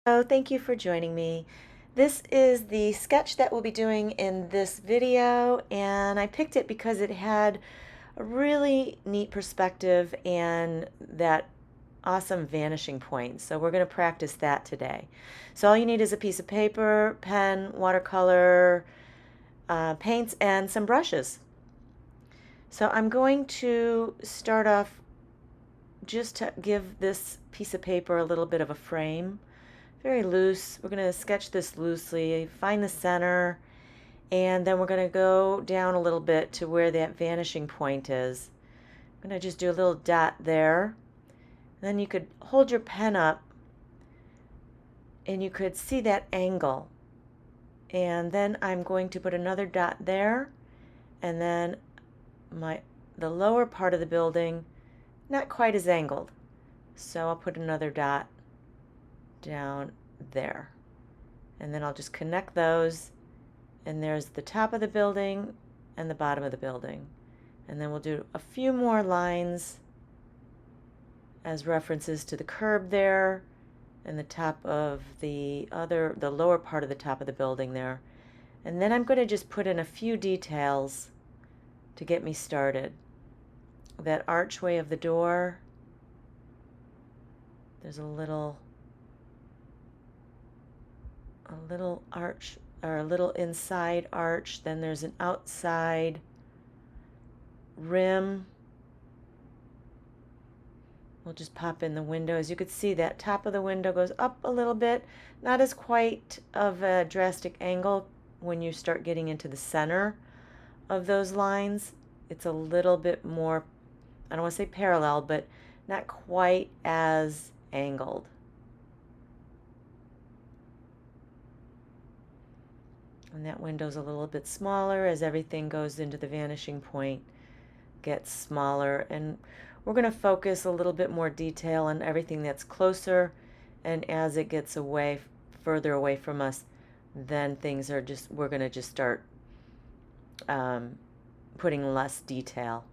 So thank you for joining me. This is the sketch that we'll be doing in this video, and I picked it because it had a really neat perspective and that awesome vanishing point. So we're going to practice that today. So all you need is a piece of paper, pen, watercolor, paints, and some brushes. So I'm going to start off just to give this piece of paper a little bit of a frame. Very loose. We're going to sketch this loosely, find the center, and then we're going to go down a little bit to where that vanishing point is. I'm going to just do a little dot there. Then you could hold your pen up and you could see that angle. And then I'm going to put another dot there, and then the lower part of the building, not quite as angled. So I'll put another dot down there, and then I'll just connect those, and there's the top of the building and the bottom of the building, and then we'll do a few more lines as references to the curb there and the top of the lower part of the top of the building there. And then I'm going to just put in a few details to get me started. That archway of the door, there's a little arch, or a little inside arch. Then there's an outside rim. We'll just pop in the window. As you can see, that top of the window goes up a little bit. Not as quite of a drastic angle when you start getting into the center of those lines. It's a little bit more, I don't want to say parallel, but not quite as angled. And that window's a little bit smaller as everything goes into the vanishing point, gets smaller. And we're going to focus a little bit more detail on everything that's closer, and as it gets further away from us, then we're going to just start putting less detail.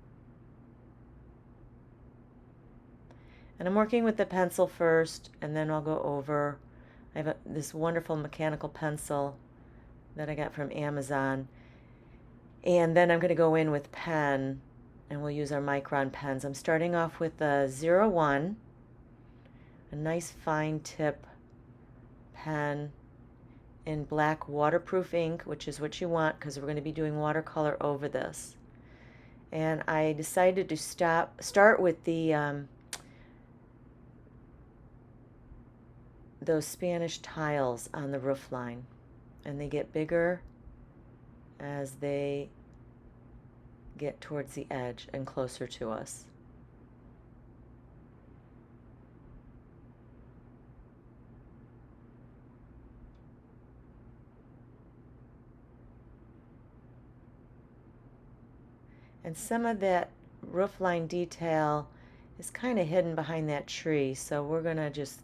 And I'm working with the pencil first, and then I'll go over. I have this wonderful mechanical pencil that I got from Amazon, and then I'm going to go in with pen, and we'll use our micron pens. I'm starting off with a 01, a nice fine tip pen in black waterproof ink, which is what you want because we're going to be doing watercolor over this. And I decided to start with those Spanish tiles on the roof line, and they get bigger as they get towards the edge and closer to us. And some of that roof line detail is kind of hidden behind that tree, so we're going to just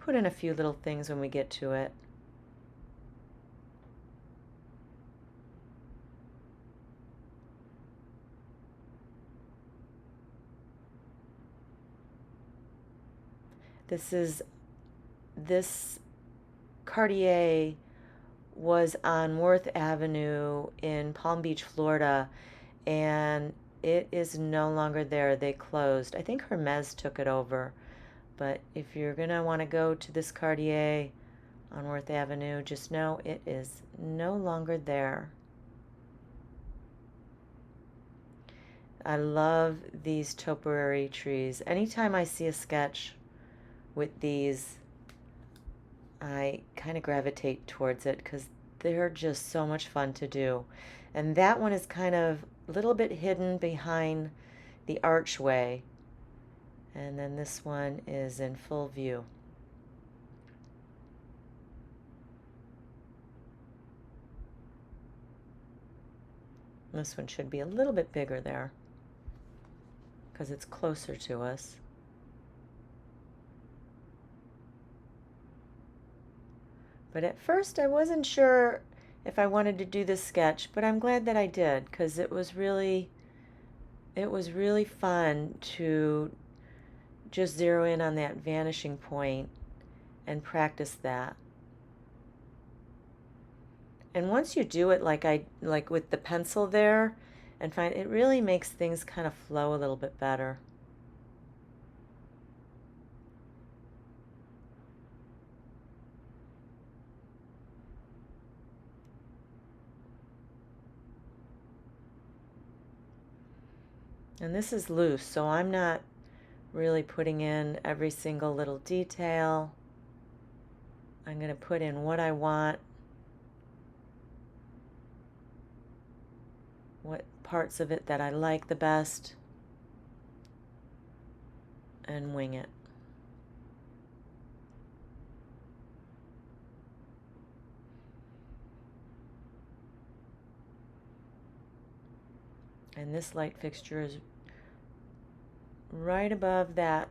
put in a few little things when we get to it. This Cartier was on Worth Avenue in Palm Beach, Florida, and it is no longer there. They closed. I think Hermes took it over. But if you're going to want to go to this Cartier on Worth Avenue, just know it is no longer there. I love these topiary trees. Anytime I see a sketch with these, I kind of gravitate towards it because they're just so much fun to do. And that one is kind of a little bit hidden behind the archway. And then this one is in full view. This one should be a little bit bigger there because it's closer to us. But at first I wasn't sure if I wanted to do this sketch, but I'm glad that I did because it was really fun to just zero in on that vanishing point and practice that. And once you do it like with the pencil there, and find it really makes things kind of flow a little bit better. And this is loose, so I'm not really putting in every single little detail. I'm going to put in what I want, what parts of it that I like the best, and wing it. And this light fixture is right above that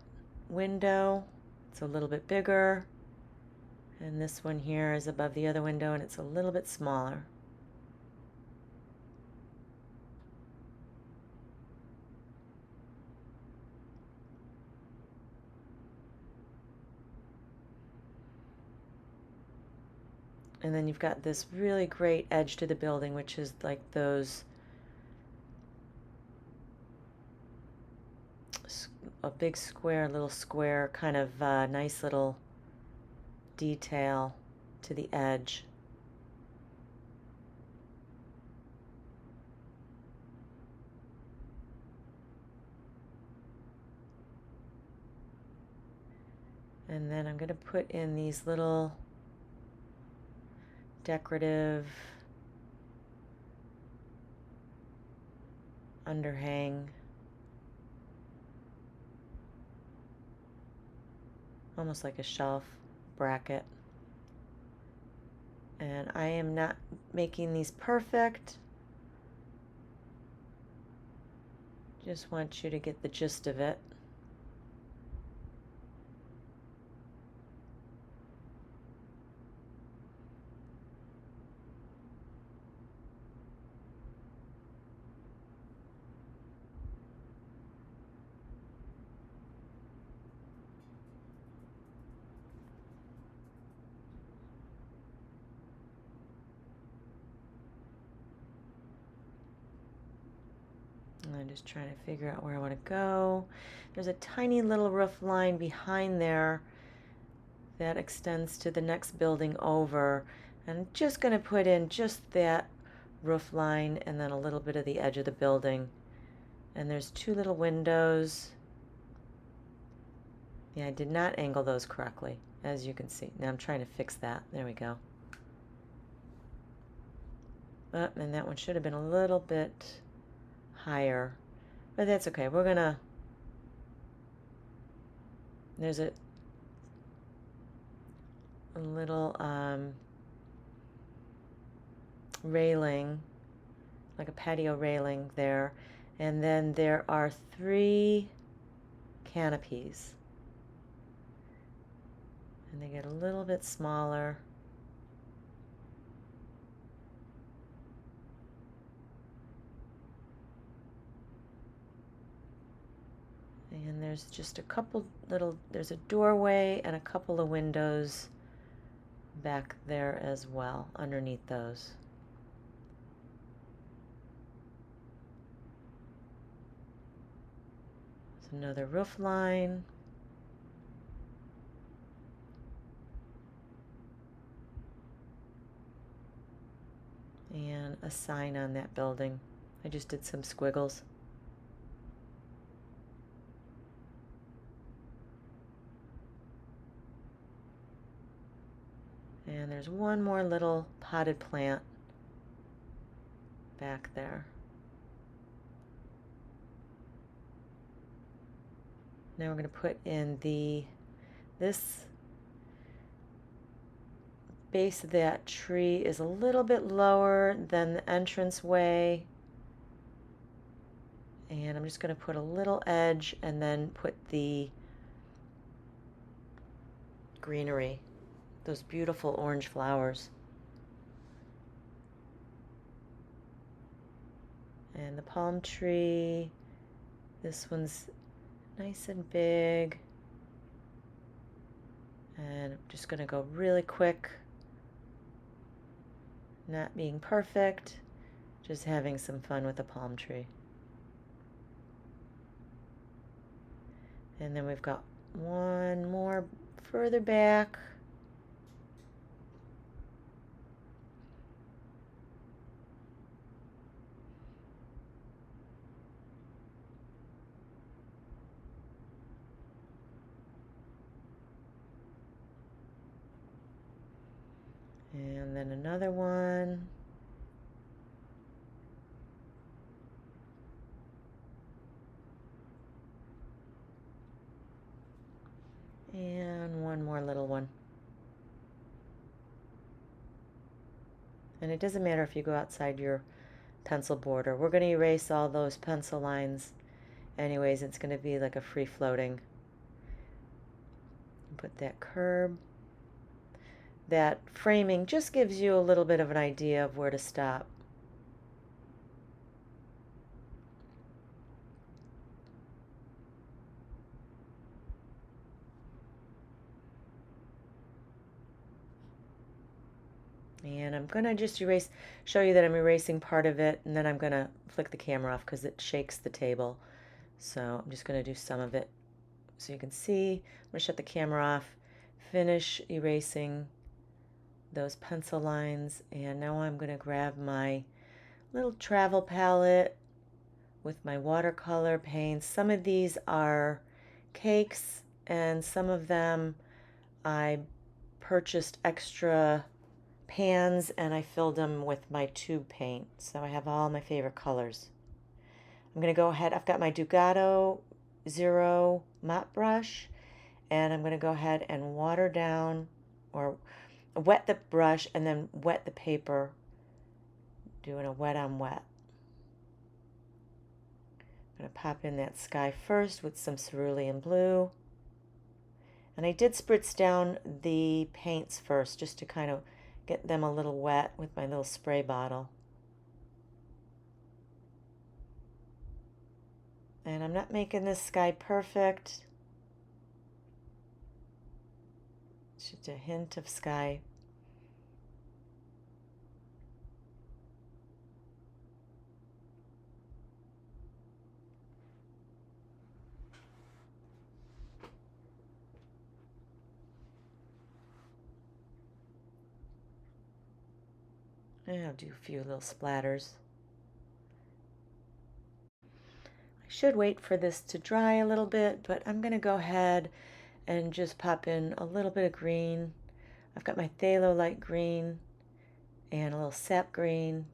window. It's a little bit bigger. And this one here is above the other window, and it's a little bit smaller. And then you've got this really great edge to the building, which is like those a big square, little square, kind of nice little detail to the edge. And then I'm going to put in these little decorative underhang, almost like a shelf bracket. And I am not making these perfect. Just want you to get the gist of it. I'm just trying to figure out where I want to go. There's a tiny little roof line behind there that extends to the next building over. I'm just going to put in just that roof line and then a little bit of the edge of the building. And there's two little windows. Yeah, I did not angle those correctly, as you can see. Now I'm trying to fix that. There we go. Oh, and that one should have been a little bit higher, but that's okay. We're gonna, there's a little railing, like a patio railing there, and then there are 3 canopies, and they get a little bit smaller. And there's just a couple little, there's a doorway and a couple of windows back there as well, underneath those. There's another roof line. And a sign on that building. I just did some squiggles. And there's one more little potted plant back there. Now we're going to put in this base of that tree is a little bit lower than the entranceway. And I'm just going to put a little edge and then put the greenery, those beautiful orange flowers. And the palm tree, this one's nice and big. And I'm just going to go really quick, not being perfect, just having some fun with a palm tree. And then we've got one more further back. And then another one. And one more little one. And it doesn't matter if you go outside your pencil border. We're going to erase all those pencil lines anyways. It's going to be like a free floating. Put that curb. That framing just gives you a little bit of an idea of where to stop. And I'm going to just show you that I'm erasing part of it, and then I'm going to flick the camera off because it shakes the table. So I'm just going to do some of it so you can see. I'm going to shut the camera off, finish erasing those pencil lines, and now I'm going to grab my little travel palette with my watercolor paints. Some of these are cakes, and some of them I purchased extra pans and I filled them with my tube paint. So I have all my favorite colors. I'm going to go ahead, I've got my Ducato Zero mop brush, and I'm going to go ahead and water down or wet the brush and then wet the paper, doing a wet on wet. I'm going to pop in that sky first with some cerulean blue. And I did spritz down the paints first just to kind of get them a little wet with my little spray bottle. And I'm not making this sky perfect. It's just a hint of sky. And I'll do a few little splatters. I should wait for this to dry a little bit, but I'm going to go ahead and just pop in a little bit of green. I've got my phthalo light green and a little sap green.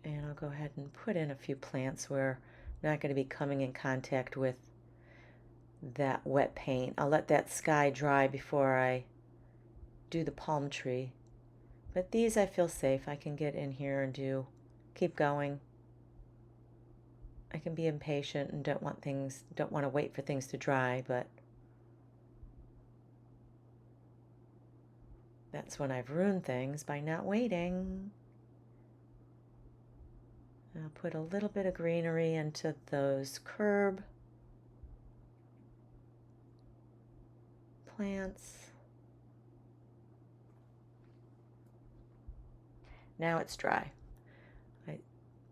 And I'll go ahead and put in a few plants where I'm not going to be coming in contact with that wet paint. I'll let that sky dry before I do the palm tree. But these I feel safe. I can get in here and keep going. I can be impatient and don't want to wait for things to dry, but that's when I've ruined things, by not waiting. I'll put a little bit of greenery into those curb plants. Now it's dry. I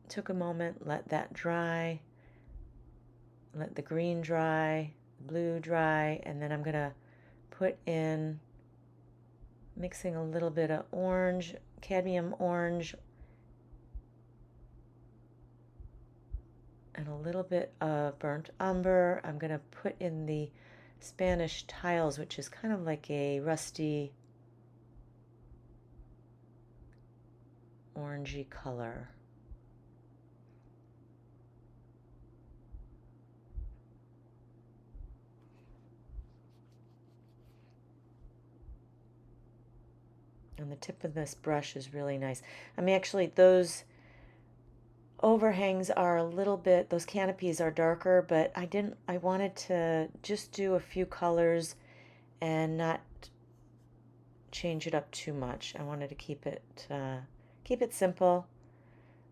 took a moment, let that dry, let the green dry, the blue dry, and then I'm going to put in, mixing a little bit of orange, cadmium orange, and a little bit of burnt umber. I'm going to put in the Spanish tiles, which is kind of like a rusty orangey color. And the tip of this brush is really nice. I mean, actually, those overhangs are a little bit, those canopies are darker, but I wanted to just do a few colors and not change it up too much. I wanted to keep it simple.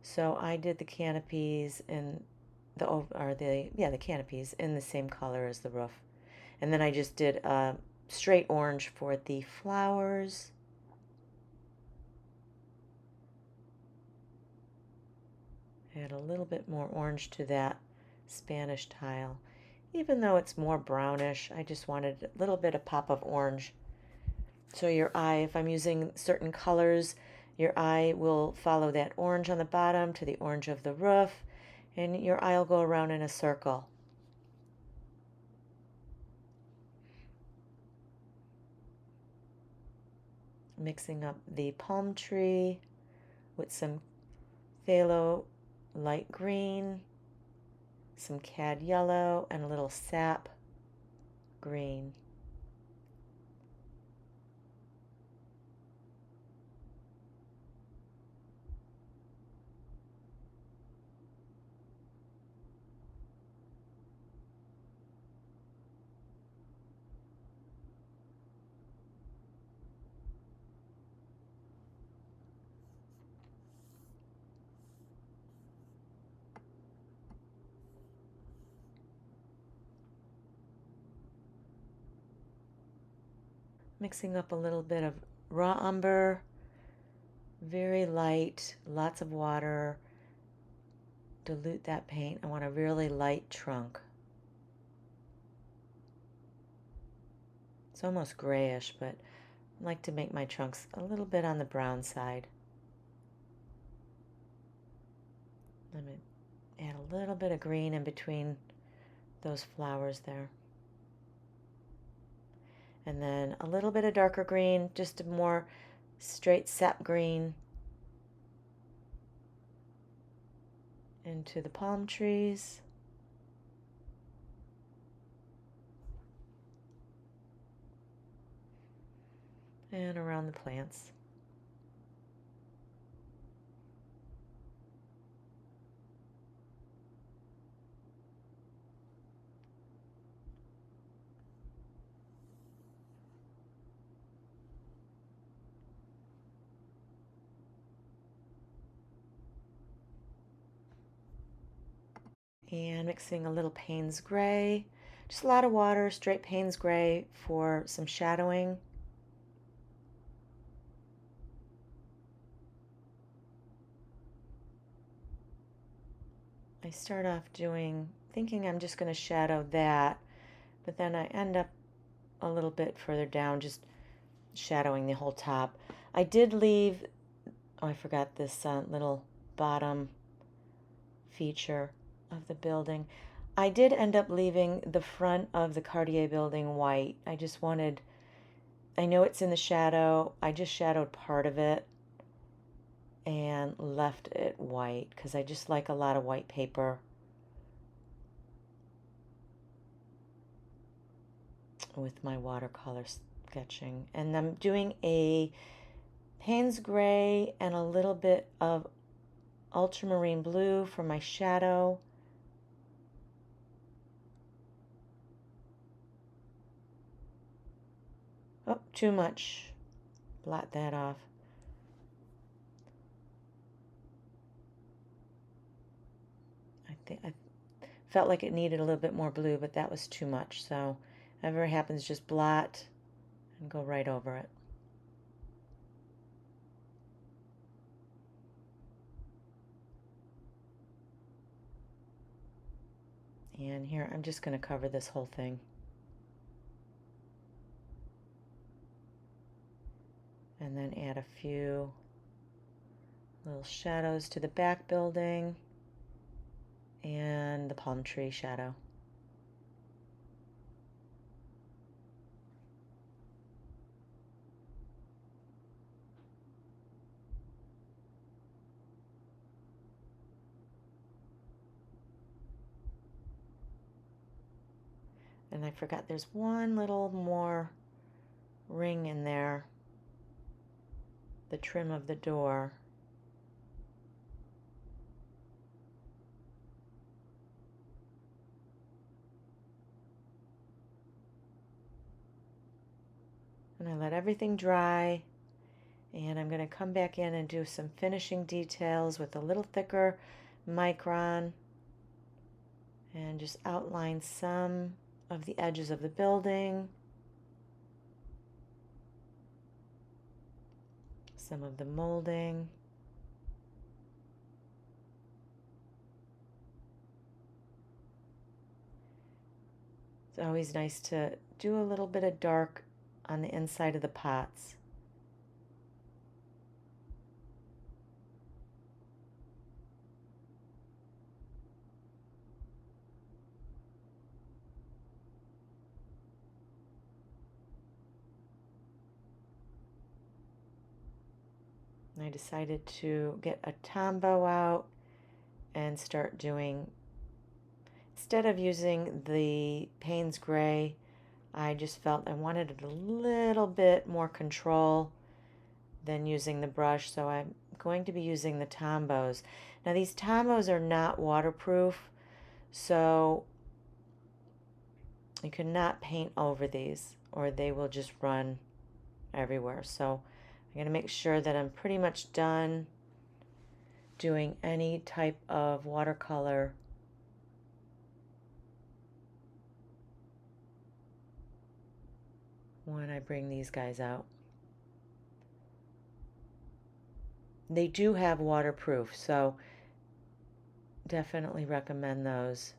So I did the canopies in the canopies in the same color as the roof. And then I just did a straight orange for the flowers. Add a little bit more orange to that Spanish tile. Even though it's more brownish, I just wanted a little bit of pop of orange. So your eye, if I'm using certain colors, your eye will follow that orange on the bottom to the orange of the roof, and your eye will go around in a circle. Mixing up the palm tree with some phthalo light green, some cad yellow, and a little sap green. Mixing up a little bit of raw umber, very light, lots of water. Dilute that paint. I want a really light trunk. It's almost grayish, but I like to make my trunks a little bit on the brown side. Let me add a little bit of green in between those flowers there. And then a little bit of darker green, just a more straight sap green into the palm trees. And around the plants. And mixing a little Payne's Gray. Just a lot of water, straight Payne's Gray for some shadowing. I start off thinking I'm just going to shadow that, but then I end up a little bit further down, just shadowing the whole top. I did leave, oh, I forgot this little bottom feature of the building. I did end up leaving the front of the Cartier building white. I just wanted, I know it's in the shadow, I just shadowed part of it and left it white because I just like a lot of white paper with my watercolor sketching. And I'm doing a Payne's Gray and a little bit of ultramarine blue for my shadow. Oh, too much. Blot that off. I felt like it needed a little bit more blue, but that was too much. So whatever happens, just blot and go right over it. And here, I'm just going to cover this whole thing. And then add a few little shadows to the back building and the palm tree shadow. And I forgot there's one little more ring in there, the trim of the door. And I let everything dry, and I'm going to come back in and do some finishing details with a little thicker micron and just outline some of the edges of the building, some of the molding. It's always nice to do a little bit of dark on the inside of the pots. I decided to get a Tombow out and start doing, instead of using the Payne's Gray, I just felt I wanted a little bit more control than using the brush, so I'm going to be using the Tombows. Now these Tombows are not waterproof, so you cannot paint over these or they will just run everywhere. So I'm going to make sure that I'm pretty much done doing any type of watercolor when I bring these guys out. They do have waterproof, so definitely recommend those.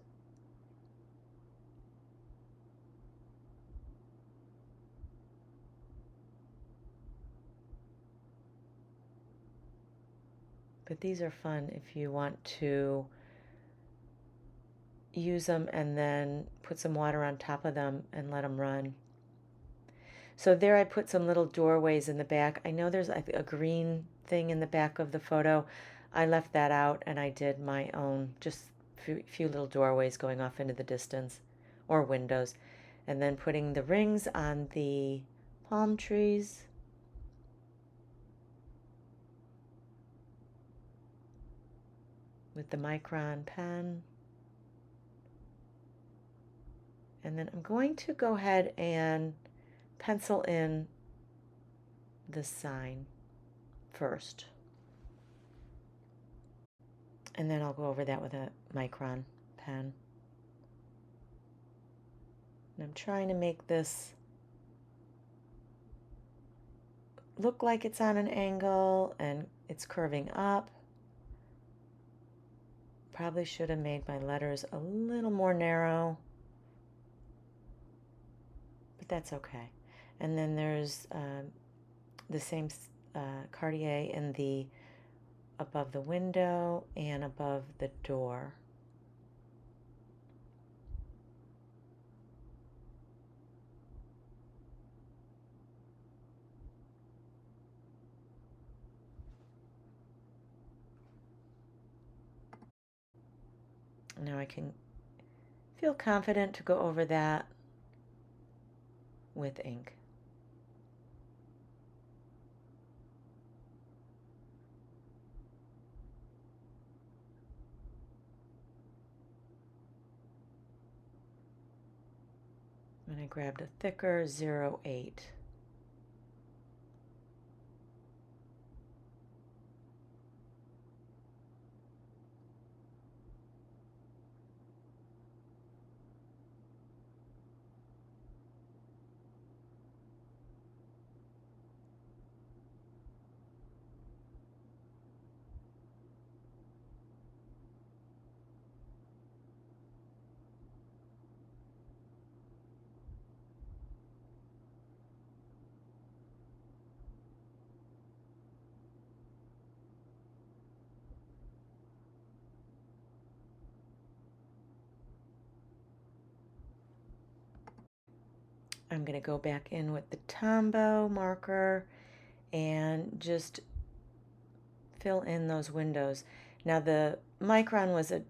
But these are fun if you want to use them and then put some water on top of them and let them run. So there I put some little doorways in the back. I know there's a green thing in the back of the photo. I left that out and I did my own, just a few little doorways going off into the distance, or windows. And then putting the rings on the palm trees. With the micron pen. And then I'm going to go ahead and pencil in the sign first. And then I'll go over that with a micron pen. And I'm trying to make this look like it's on an angle and it's curving up. Probably should have made my letters a little more narrow, but that's okay. And then there's the same Cartier in the above the window and above the door. Now I can feel confident to go over that with ink. And I grabbed a thicker 08. I'm going to go back in with the Tombow marker and just fill in those windows. Now the micron was a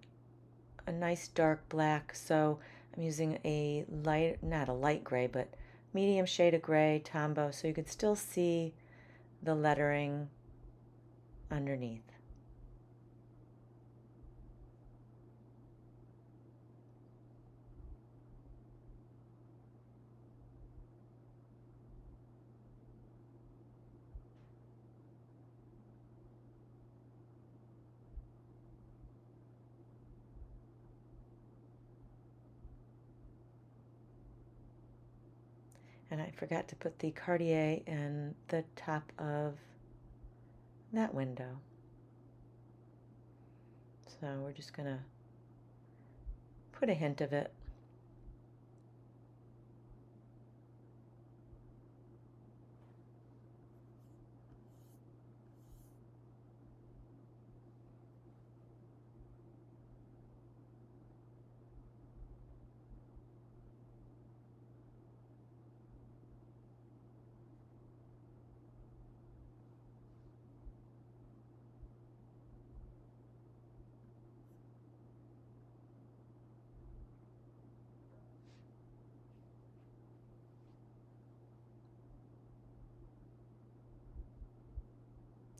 nice dark black, so I'm using a light, not a light gray, but medium shade of gray Tombow, so you can still see the lettering underneath. And I forgot to put the Cartier in the top of that window. So we're just going to put a hint of it.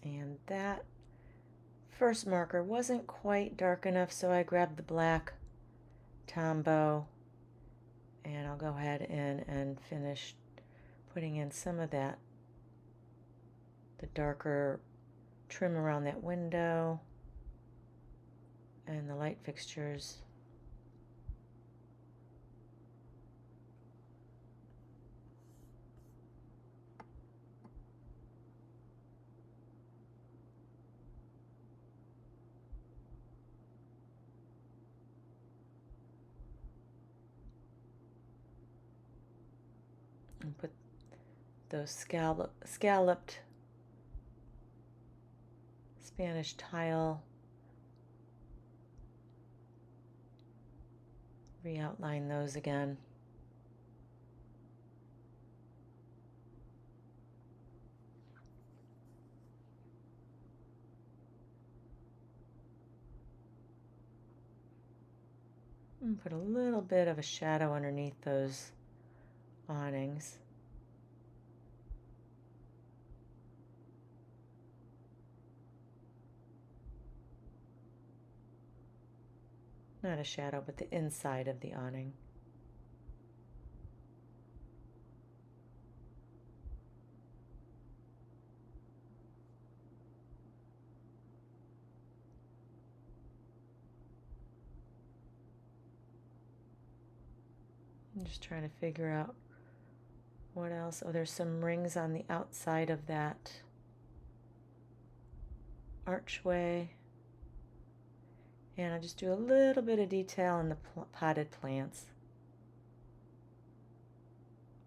And that first marker wasn't quite dark enough, so I grabbed the black Tombow, and I'll go ahead and finish putting in some of that, the darker trim around that window and the light fixtures. And put those scalloped Spanish tile, re-outline those again. And put a little bit of a shadow underneath those awnings. Not a shadow, but the inside of the awning. I'm just trying to figure out what else. Oh, there's some rings on the outside of that archway. And I'll just do a little bit of detail in the potted plants.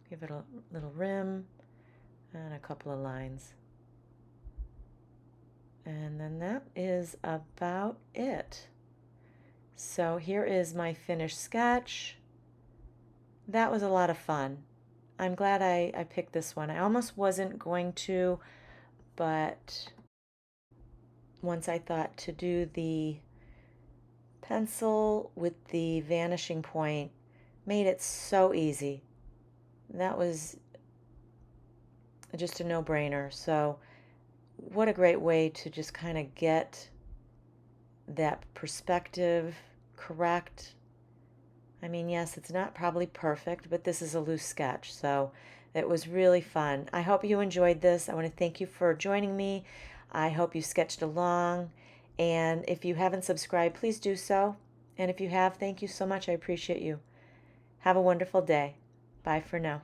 Give it a little rim and a couple of lines. And then that is about it. So here is my finished sketch. That was a lot of fun. I'm glad I picked this one. I almost wasn't going to, but once I thought to do the pencil with the vanishing point made it so easy. That was just a no-brainer. So what a great way to just kind of get that perspective correct. I mean, yes, it's not probably perfect, but this is a loose sketch, so it was really fun. I hope you enjoyed this. I want to thank you for joining me. I hope you sketched along, and if you haven't subscribed, please do so. And if you have, thank you so much. I appreciate you. Have a wonderful day. Bye for now.